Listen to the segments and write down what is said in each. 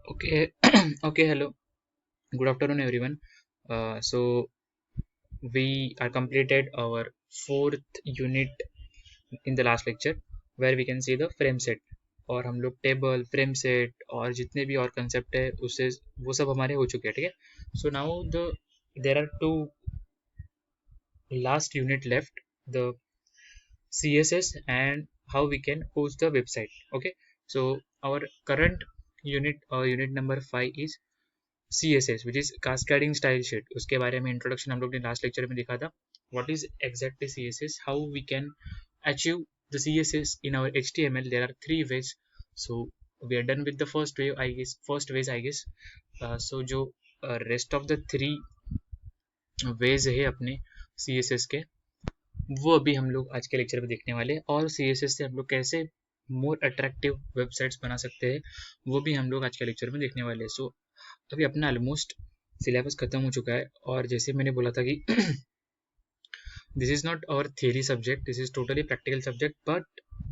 Okay, okay, hello. Good afternoon, everyone. So we are completed our fourth unit in the last lecture, where we can see the frame set. और हम लोग table frame set और जितने भी और concept है उससे वो सब हमारे हो चुके हैं, ठीक है. So now the there are two last unit left, the CSS and how we can host the website. Okay, so our current unit number 5 is CSS, which is cascading style sheet. उसके बारे में introduction हम लोग ने last lecture में देखा था. What is exactly CSS? How we can achieve the CSS in our HTML? There are three ways. So we are done with the first way, I guess. First ways, I guess. So जो rest of the three ways है अपने CSS के, वो अभी हम लोग आज के लेक्चर में देखने वाले हैं. और CSS से हम लोग कैसे मोर अट्रैक्टिव वेबसाइट्स बना सकते हैं वो भी हम लोग आज के लेक्चर में देखने वाले हैं. सो अभी अपना ऑलमोस्ट सिलेबस खत्म हो चुका है, और जैसे मैंने बोला था कि this is not our theory subject, this is totally practical subject.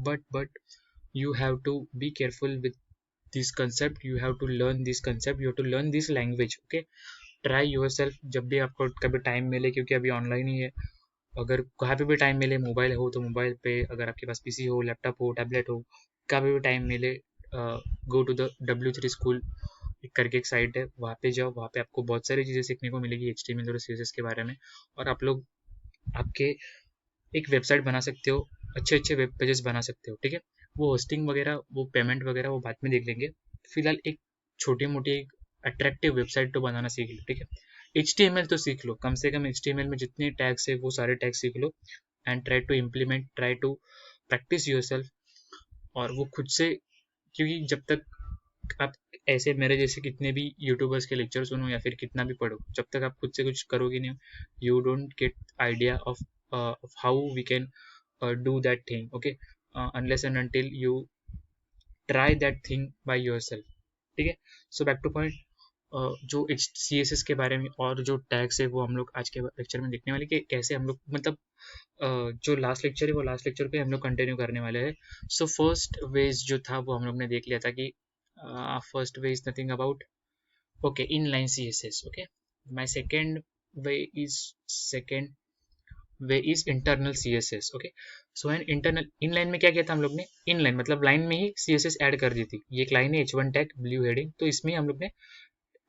But you have to be careful with this concept, you have to learn this concept, you have to learn this language. Okay, try yourself जब भी आपको कभी time मिले, क्योंकि अभी online ही है. अगर कहाँ पे भी टाइम मिले, मोबाइल हो तो मोबाइल पे, अगर आपके पास पीसी हो, लैपटॉप हो, टैबलेट हो, कहाँ पे भी टाइम मिले, go to the W3 school करके एक साइट है, वहाँ पे जाओ. वहाँ पे आपको बहुत सारी चीज़ें सीखने को मिलेगी HTML और CSS के बारे में. और आप लोग आपके एक वेबसाइट बना सकते हो, अच्छे अच्छे वेब पेजेस बना सकते हो, ठीक है. वो होस्टिंग वगैरह, वो पेमेंट वगैरह वो बाद में देख लेंगे. फिलहाल एक छोटी मोटी अट्रैक्टिव वेबसाइट तो बनाना सीख लो, ठीक है. HTML तो सीख लो, कम से कम HTML में जितने टैग्स है वो सारे टैग्स सीख लो. And try to implement, try to practice yourself. और वो खुद से, क्योंकि जब तक आप ऐसे मेरे जैसे कितने भी यूट्यूबर्स के लेक्चर सुनो या फिर कितना भी पढ़ो, जब तक आप खुद से कुछ करोगे नहीं, you don't get idea of how we can do that thing. Okay, unless and until you try that thing by yourself, ठीक है. सो बैक टू पॉइंट, जो CSS के बारे में और जो टैग्स है वो हम लोग आज के लेक्चर में देखने वाले कि कैसे हम लोग मतलब जो लास्ट लेक्चर है वो लास्ट लेक्चर पे हम लोग कंटिन्यू करने वाले हैं. सो फर्स्ट वेज जो था वो हम लोग ने देख लिया था कि first way is nothing about, okay, inline CSS. Okay, my second way is internal CSS. Okay, so and internal inline में क्या किया था हम लोग ने, इनलाइन मतलब लाइन में ही CSS ऐड कर दी थी. ये एक लाइन है H1 टैग ब्लू हेडिंग, तो इसमें हम लोग ने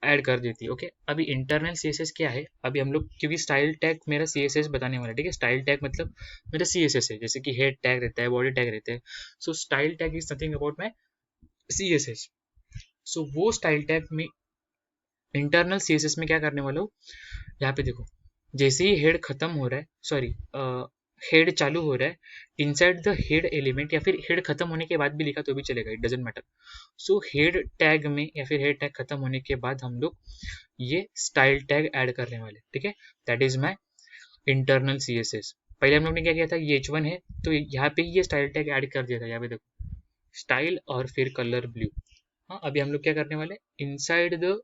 ऐड कर दी थी. ओके, अभी इंटरनल CSS क्या है, अभी हम लोग क्योंकि स्टाइल टैग मेरा CSS बताने वाला है, ठीक है. स्टाइल टैग मतलब मेरा CSS है, जैसे कि हेड टैग रहता है, बॉडी टैग रहता है. So style tag is nothing about my CSS. So वो स्टाइल टैग में इंटरनल CSS में क्या करने वाला हूँ, यहाँ पे देखो, जैसे ही हेड खत्म हो रहा है, सॉरी, हेड चालू हो रहा है, इनसाइड द हेड एलिमेंट, या फिर हेड खत्म होने के बाद भी लिखा तो भी चलेगा, it doesn't matter. So head tag में या फिर हेड टैग खत्म होने के बाद हम लोग ये स्टाइल टैग ऐड करने वाले, ठीक है. That is my internal CSS. पहले हम लोग ने क्या किया था, ये H1 है तो यहाँ पे ये स्टाइल टैग ऐड कर दिया था. यहाँ पे देखो, स्टाइल और फिर कलर ब्लू. हाँ, अभी हम लोग क्या करने वाले, इनसाइड द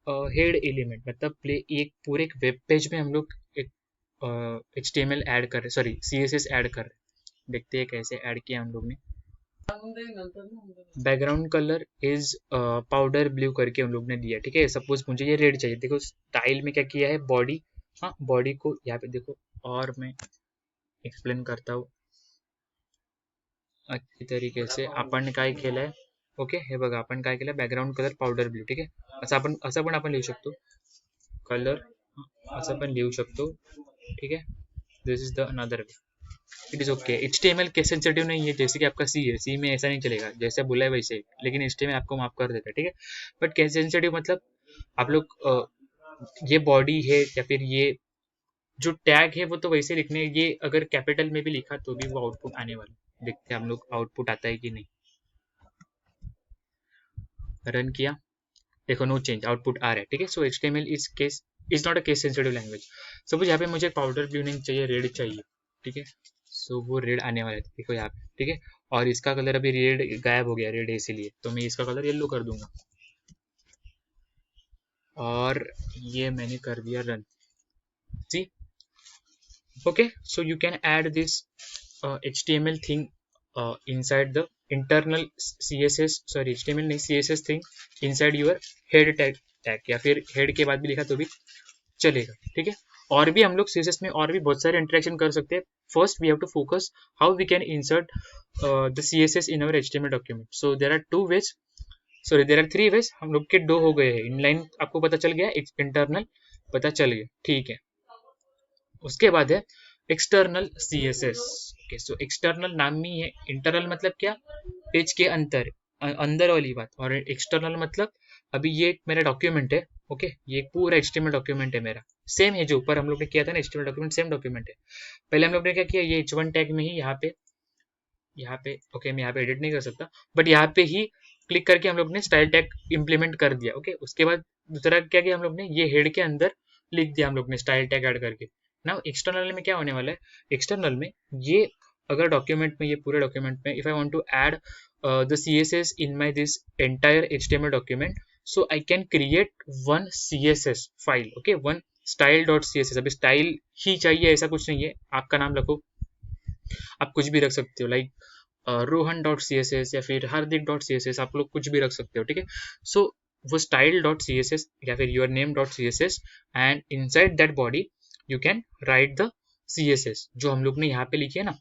हेड एलिमेंट मतलब प्ले एक पूरे एक वेब पेज में हम लोग एक HTML ऐड कर रहे, सॉरी CSS ऐड कर रहे. देखते हैं कैसे ऐड किया हम लोग ने. Background colour is powder blue करके हम लोग ने दिया, ठीक है. सपोज मुझे ये रेड चाहिए, देखो स्टाइल में क्या किया है, बॉडी, हाँ बॉडी को यहाँ पे देखो, और मैं एक्सप्लेन करता हूँ अच्छी तरीके से. आपण काय केलंय, ओके, हे बघा आपण काय केलं, बॅकग्राऊंड कलर पावडर ब्ल्यू, ठीक आहे. असं पण आपण लिहू शकतो, कलर असं पण लिहू शकतो, ठीक है. This is the another way, it is okay. HTML के सेंसिटिव नहीं है, जैसे कि आपका C है, C में ऐसा नहीं चलेगा, जैसे बोला है वैसे, लेकिन HTML आपको माफ कर देता है, ठीक है. बट कैसे सेंसिटिव मतलब आप लोग ये बॉडी है या फिर ये जो टैग है वो तो वैसे लिखने, ये अगर कैपिटल में भी लिखा तो भी वो आउटपुट आने वाला. देखते हैं हम लोग आउटपुट आता है कि नहीं. रन किया, देखो नो चेंज, आउटपुट आ रहा है, ठीक है. सो HTML is not a case sensitive language. Suppose यहाँ पे मुझे पाउडर ब्लू नहीं चाहिए, रेड चाहिए, ठीक है. सो वो रेड आने वाला है, देखो यहाँ पे, ठीक है. और इसका कलर अभी रेड गायब हो गया, रेड है इसीलिए, तो मैं इसका कलर येलो कर दूंगा. और ये मैंने कर दिया run. See, okay. So you can add this HTML thing inside the internal CSS sorry HTML नहीं CSS thing inside your head tag या फिर head के बाद भी लिखा तो भी चलेगा, ठीक है। और भी हम लोग CSS में और भी बहुत सारे इंटरेक्शन कर सकते हैं। First we have to focus how we can insert the CSS in our HTML document. So there are 2 ways, sorry there are 3 ways. हम लोग के 2 हो गए हैं। इनलाइन आपको पता चल गया, इंटरनल पता चल गया, ठीक है। उसके बाद है external CSS। Okay, so external नाम में है, इंटरनल मतलब क्या, पेज के अंदर वाली बात, और एक्सटर्नल मतलब अभी ये एक मेरा डॉक्यूमेंट है, ओके, ये पूरा HTML डॉक्यूमेंट है मेरा, सेम है जो ऊपर हम लोग ने किया था ना HTML डॉक्यूमेंट, सेम डॉक्यूमेंट है। पहले हम लोग ने क्या किया, ये H1 टैग में ही यहाँ पे ओके, मैं यहाँ पे एडिट नहीं कर सकता, बट यहाँ पे ही क्लिक करके हम लोग ने स्टाइल टैग इंप्लीमेंट कर दिया, ओके। उसके बाद दूसरा क्या किया हम लोग ने, ये हेड के अंदर लिख दिया हम लोग ने स्टाइल टैग ऐड करके। ना एक्सटर्नल में क्या होने वाला है, एक्सटर्नल में ये अगर डॉक्यूमेंट में, ये पूरे डॉक्यूमेंट में if I want to add the CSS in my this entire HTML document, so I can create one CSS file, okay, one style.css। अभी स्टाइल ही चाहिए ऐसा कुछ नहीं है, आपका नाम रखो, आप कुछ भी रख सकते हो, लाइक rohan.css या फिर hardik.css, आप लोग कुछ भी रख सकते हो, ठीक है। सो वो style.css या फिर your name.css and inside that body you can write the CSS जो हम लोग ने यहाँ पे लिखी है ना,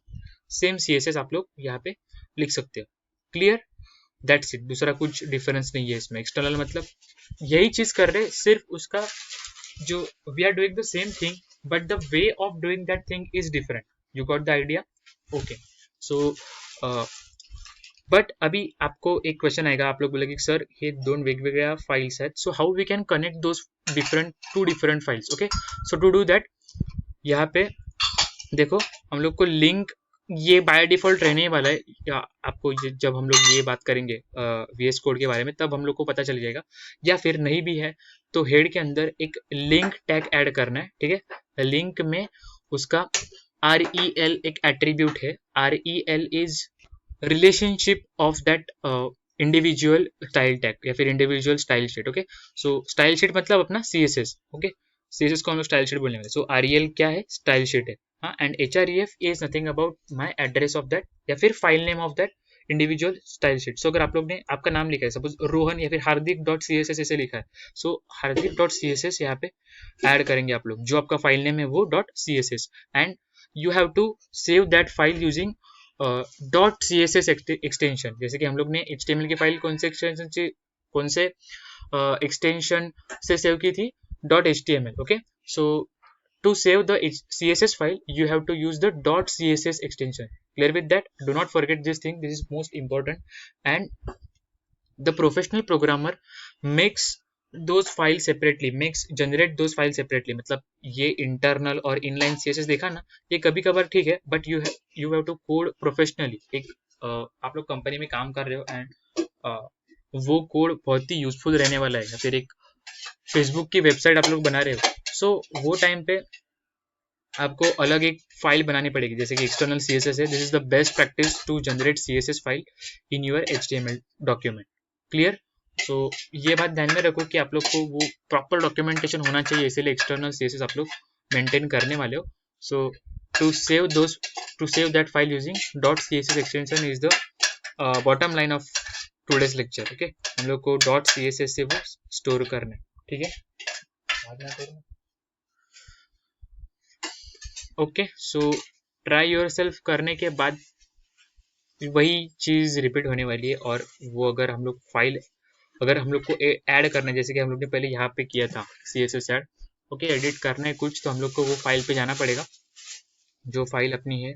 सेम CSS आप लोग यहाँ पे लिख सकते हो। क्लियर, दैट्स इट, दूसरा कुछ डिफरेंस नहीं है इसमें। एक्सटर्नल मतलब यही चीज कर रहे, सिर्फ उसका जो we are doing the same thing but the way of doing that thing is different. You got the idea, okay. So but अभी आपको एक क्वेश्चन आएगा, आप लोग बोलेंगे सर हे दोन वेगवेगळ्या फाइल्स आहेत, so how we can connect those two different files, okay. So to do that, यहाँ पे देखो हम लोग को लिंक ये बाय डिफॉल्ट रहने वाला है, या आपको जब हम लोग ये बात करेंगे VS कोड के बारे में तब हम लोग को पता चल जाएगा, या फिर नहीं भी है तो हेड के अंदर एक लिंक टैग ऐड करना है, ठीक है। लिंक में उसका REL एक एट्रीब्यूट है, REL is relationship of that individual style tag या फिर इंडिविजुअल स्टाइल शीट, ओके। सो स्टाइल शीट मतलब अपना CSS, ओके, CSS को हम लोग स्टाइल शीट बोलने वाले। सो REL क्या है, स्टाइल शीट है, हाँ। And HREF is nothing about my address of that या फिर file name of that individual style sheet. So अगर आप लोग ने आपका नाम लिखा है, सपोज रोहन या फिर hardik.css ऐसे लिखा है, सो hardik.css यहाँ पे ऐड करेंगे आप लोग, जो आपका फाइल नेम है वो .css, and you have to save that file using .css extension. जैसे कि हम लोग ने HTML की फाइल कौन से एक्सटेंशन से सेव की थी, .html, okay. So to save the CSS file you have to use the .css extension. Clear with that? Do not forget this thing, this is most important. And the professional programmer makes those files separately, generate those files separately। मतलब ये internal और inline CSS देखा ना, ये कभी कभार ठीक है, but you have to code professionally। एक आप लोग कंपनी में काम कर रहे हो एंड वो कोड बहुत ही यूजफुल रहने वाला है, या फिर एक फेसबुक की वेबसाइट आप लोग बना रहे हो, सो वो टाइम पे आपको अलग एक फाइल बनानी पड़ेगी, जैसे कि एक्सटर्नल CSS है। This is the best practice to generate CSS file in your HTML document. Clear, so ये बात ध्यान में रखो कि आप लोग को वो प्रॉपर डॉक्यूमेंटेशन होना चाहिए, इसीलिए एक्सटर्नल CSS आप लोग मेंटेन करने वाले हो। So to save that file using .css extension is the bottom line of today's lecture, okay. हम लोग को .css से वो स्टोर करना है, ठीक है। ओके, सो ट्राई योरसेल्फ करने के बाद वही चीज रिपीट होने वाली है, और वो अगर हम लोग को ऐड करना है, जैसे कि हम लोग ने पहले यहाँ पे किया था CSS ऐड, ओके, एडिट करना है कुछ, तो हम लोग को वो फाइल पे जाना पड़ेगा जो फाइल अपनी है,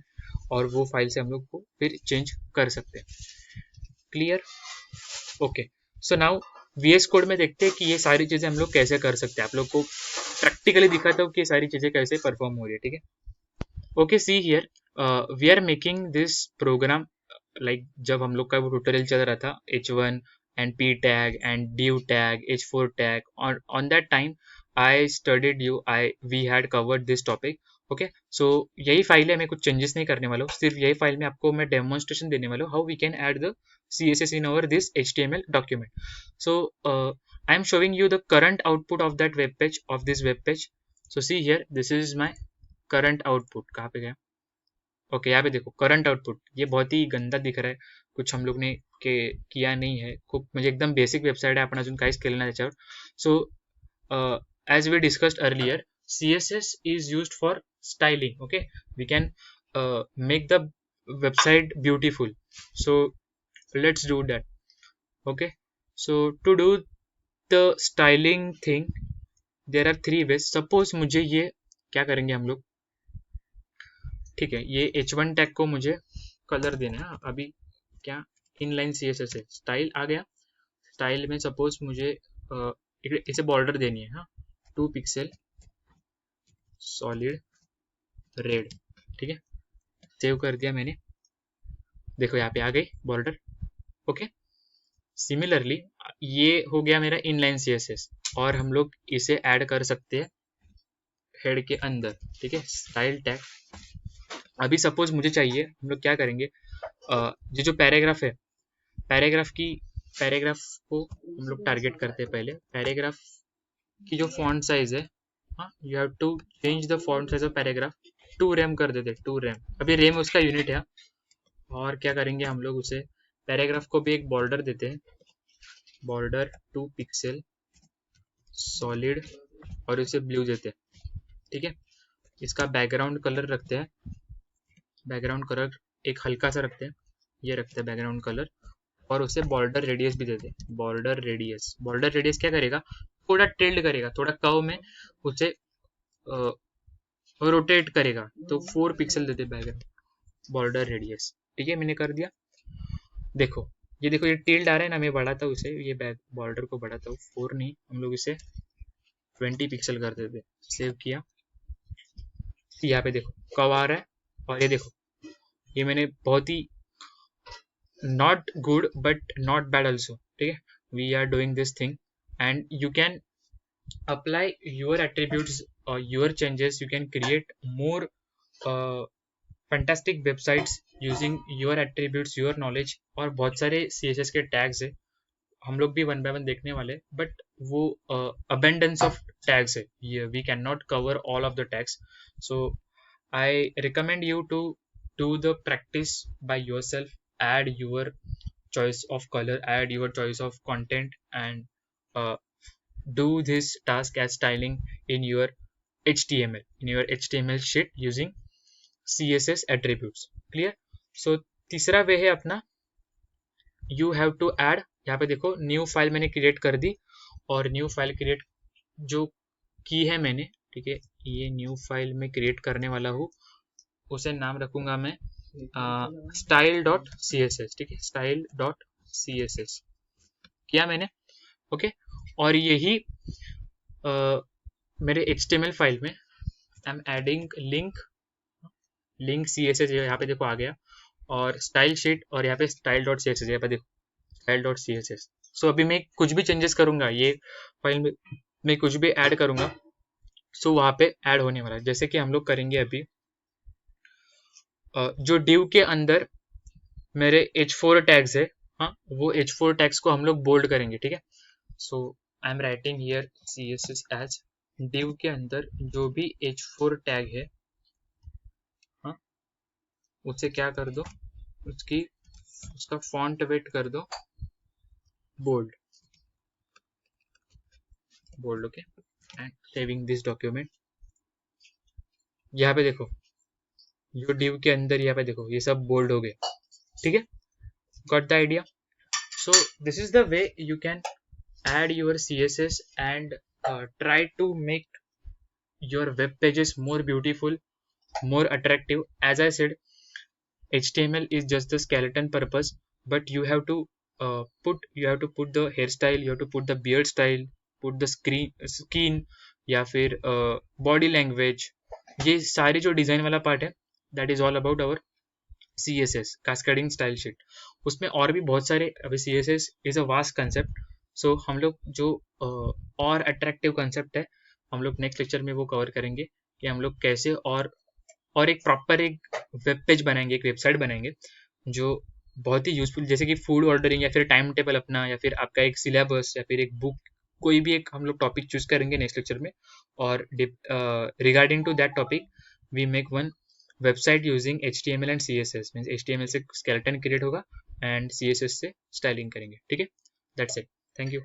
और वो फाइल से हम लोग को फिर चेंज कर सकते हैं। Clear, okay. So now VS code में देखते हैं कि ये सारी चीजें हम लोग कैसे कर सकते हैं, आप लोग को प्रैक्टिकली दिखाता हूँ कि ये सारी चीजें कैसे परफॉर्म हो रही है, ठीक है। Okay, see here we are making this program, like जब हम लोग का वो ट्यूटोरियल चल रहा था H1 and P tag and div tag, H4 tag, on that time I studied we had covered this topic, okay. So यही file है, मैं कुछ चेंजेस नहीं करने वाला हूँ, सिर्फ यही फाइल में आपको मैं डेमोन्स्ट्रेशन देने वाला हूँ how we can add the CSS in our this HTML document. So I am showing you the current output of that web page, of this web page. So see here, this is my current output, कहाँ पे गया, okay, यहाँ पे देखो current output, ये बहुत ही गंदा दिख रहा है, कुछ हम लोग ने किया नहीं है खूप, म्हणजे एकदम बेसिक वेबसाईट आहे, आपण अजून काहीच केलं नाही त्याच्यावर. सो as we discussed earlier, CSS is used for styling. Okay, we can make the website beautiful. So let's do that. Okay, so to do the styling thing, there are three ways. Suppose मुझे ये क्या करेंगे हम लोग, ठीक है, ये h1 tag को मुझे कलर देना है. अभी क्या इनलाइन CSS है, स्टाइल आ गया. स्टाइल में सपोज मुझे इसे बॉर्डर देनी है. हाँ, 2 पिक्सल सॉलिड रेड. ठीक है, सेव कर दिया मैंने. देखो यहाँ पे आ गई बॉर्डर. ओके, सिमिलरली ये हो गया मेरा इनलाइन CSS, और हम लोग इसे ऐड कर सकते हैं हेड के अंदर. ठीक है, स्टाइल टैग. अभी सपोज मुझे चाहिए, हम लोग क्या करेंगे, ये जो पैराग्राफ है, पैराग्राफ को हम लोग टारगेट करते हैं. पहले पैराग्राफ की जो फॉन्ट साइज है, हाँ, you have to change the font size of paragraph. 2 rem कर देते, 2 रैम. अभी रैम उसका यूनिट है. और क्या करेंगे हम लोग, उसे पैराग्राफ को भी एक बॉर्डर देते हैं, बॉर्डर 2 पिक्सल सॉलिड, और इसे ब्लू देते हैं. ठीक है, इसका बैकग्राउंड कलर रखते हैं, बैकग्राउंड कलर एक हल्का सा रखते हैं, ये रखते हैं बैकग्राउंड कलर, और उसे बॉर्डर रेडियस भी देते हैं. बॉर्डर रेडियस क्या करेगा, थोड़ा टिल्ड करेगा, थोड़ा कर्व में उसे रोटेट करेगा, तो 4 पिक्सल देते बैकग्राउंड बॉर्डर रेडियस. ठीक है, मैंने कर दिया. देखो ये टिल्ड आ रहा है ना, मैं बढ़ाता हूँ उसे, ये बैक बॉर्डर को बढ़ाता हूँ, 4 नहीं, हम लोग इसे 20 पिक्सल कर देते. सेव किया. यहाँ पे देखो कब आ रहा है, और ये देखो, ये मैंने बहुत ही not good but not bad also. ठीक है, we are doing this thing, and you can apply your attributes or your changes. You can create more fantastic websites using your attributes, your knowledge. और बहुत सारे CSS के tags है, हम लोग भी वन बाय वन देखने वाले, बट वो abundance of tags है, we cannot cover all of the tags. So I recommend you to do the practice by yourself. Add your choice of color, add your choice of content, and do this task as styling in your HTML sheet using CSS attributes. Clear? So तीसरा वे है अपना, you have to add. यहाँ पे देखो new file मैंने create कर दी, और new file create जो की है मैंने, ठीक है, ये न्यू फाइल में क्रिएट करने वाला हूँ, उसे नाम रखूंगा मैं style.css. ठीक है, style.css किया मैंने. ओके, और यही मेरे HTML फाइल में I am adding link CSS, यहाँ पे देखो आ गया, और स्टाइल शीट, और यहाँ पे style.css, यहाँ पे देखो style.css. सो अभी मैं कुछ भी चेंजेस करूंगा, ये फाइल में मैं कुछ भी ऐड करूंगा, सो वहाँ पे ऐड होने वाला है. जैसे कि हम लोग करेंगे अभी, जो div के अंदर मेरे H4 टैग्स है, हाँ, वो H4 टैग्स को हम लोग बोल्ड करेंगे. ठीक है, so I am writing here CSS as div के अंदर जो भी H4 टैग है, हाँ, उसे क्या कर दो, उसका फॉन्ट वेट कर दो bold. Okay, and saving this document. यहाँ पे देखो जो div के अंदर, यहाँ पे देखो ये सब बोल्ड हो गए. ठीक है, got the idea. So this is the way you can add your CSS and try to make your web pages more beautiful, more attractive. As I said, HTML is just the skeleton purpose, but you have to put the hairstyle, you have to put the beard style, put the skin, या फिर body language. ये सारी जो design वाला part है, that is all about our CSS, cascading style sheet. उसमें और भी बहुत सारे, अभी CSS is a vast concept. सो हम लोग जो और अट्रैक्टिव कंसेप्ट है, हम लोग नेक्स्ट लेक्चर में वो कवर करेंगे कि हम लोग कैसे और एक प्रॉपर एक वेब पेज बनाएंगे, एक वेबसाइट बनाएंगे जो बहुत ही यूजफुल, जैसे कि फूड ऑर्डरिंग, या फिर टाइम टेबल अपना, या फिर आपका एक सिलेबस, या फिर एक बुक, कोई भी एक हम लोग टॉपिक चूज करेंगे नेक्स्ट लेक्चर में, और regarding to that topic we make one website using HTML and CSS means HTML से स्केलेटन क्रिएट होगा एंड CSS से स्टाइलिंग करेंगे. ठीक है, दैट्स इट. Thank you.